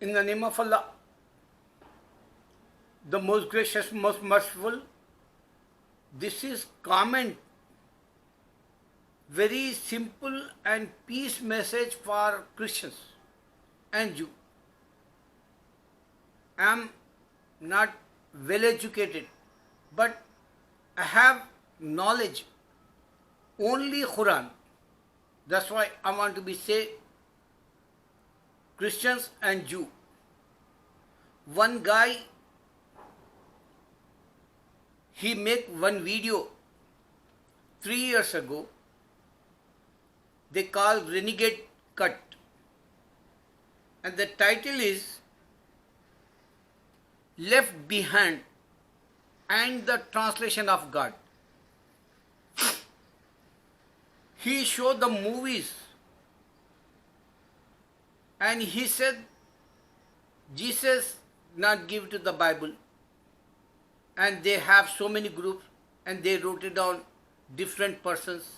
In the name of Allah, the most gracious, most merciful, this is comment, very simple and peace message for Christians and Jew. I am not well educated, but I have knowledge, only Quran. That's why I want to be say Christians and Jew. One guy, he make one video 3 years ago. They call Renegade Cut, and the title is Left Behind and the Translation of God. He showed the movies and he said Jesus not give to the Bible, and they have so many groups and they wrote it down different persons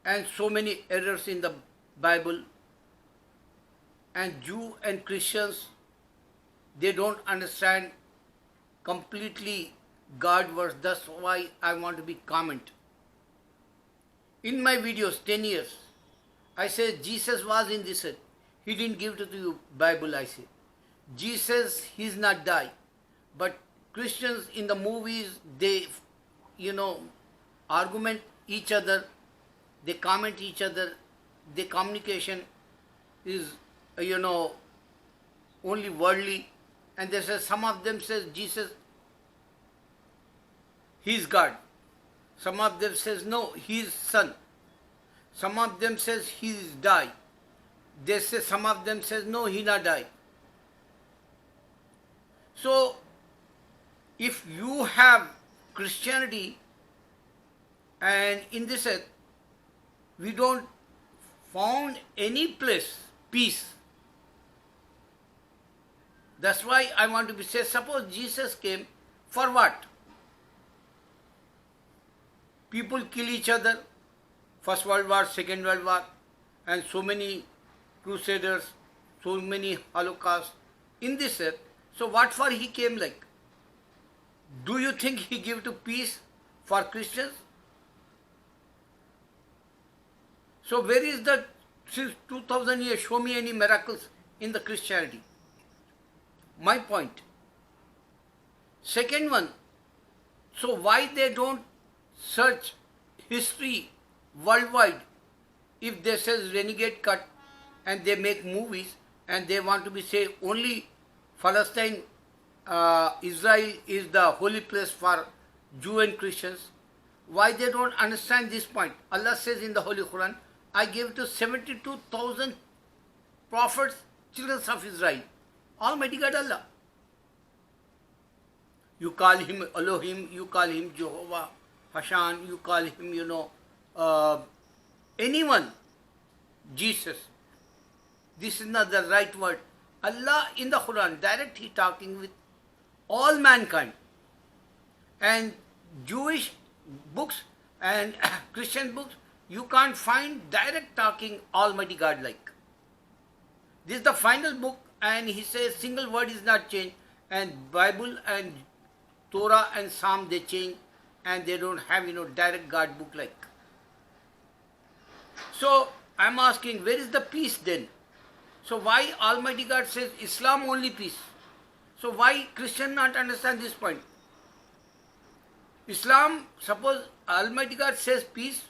and so many errors in the Bible, and Jew and Christians, they don't understand completely God verse. That's why I want to be comment. In my videos 10 years, I say Jesus was in this earth. He didn't give to you Bible, I say. Jesus, he's not die. But Christians in the movies, they, argument each other, they comment each other, their communication is, only worldly. And they say, some of them says Jesus, he's God. Some of them says, no, he's son. Some of them says he's die. They say, some of them says, no, he not die. So, if you have Christianity, and in this earth, we don't found any place peace. That's why I want to be say, suppose Jesus came, for what? People kill each other, First World War, Second World War, and so many crusaders, so many holocausts in this earth. So what for he came like? Do you think he give to peace for Christians? So where is the, since 2000 years, show me any miracles in the Christianity? My point. Second one, so why they don't search history worldwide if they says Renegade Cut and they make movies and they want to be say only Palestine, Israel is the holy place for Jew and Christians? Why they don't understand this point? Allah says in the Holy Quran, I gave to 72,000 prophets, children of Israel. Almighty God Allah. You call him Elohim, you call him Jehovah, Hashan, you call him, anyone, Jesus. This is not the right word. Allah in the Quran, direct he talking with all mankind. And Jewish books and Christian books, you can't find direct talking Almighty God like. This is the final book, and he says single word is not changed, and Bible and Torah and Psalm they change, and they don't have direct God book like. So I'm asking, where is the peace then? So why Almighty God says Islam only peace? So why Christian not understand this point? Islam, suppose Almighty God says peace,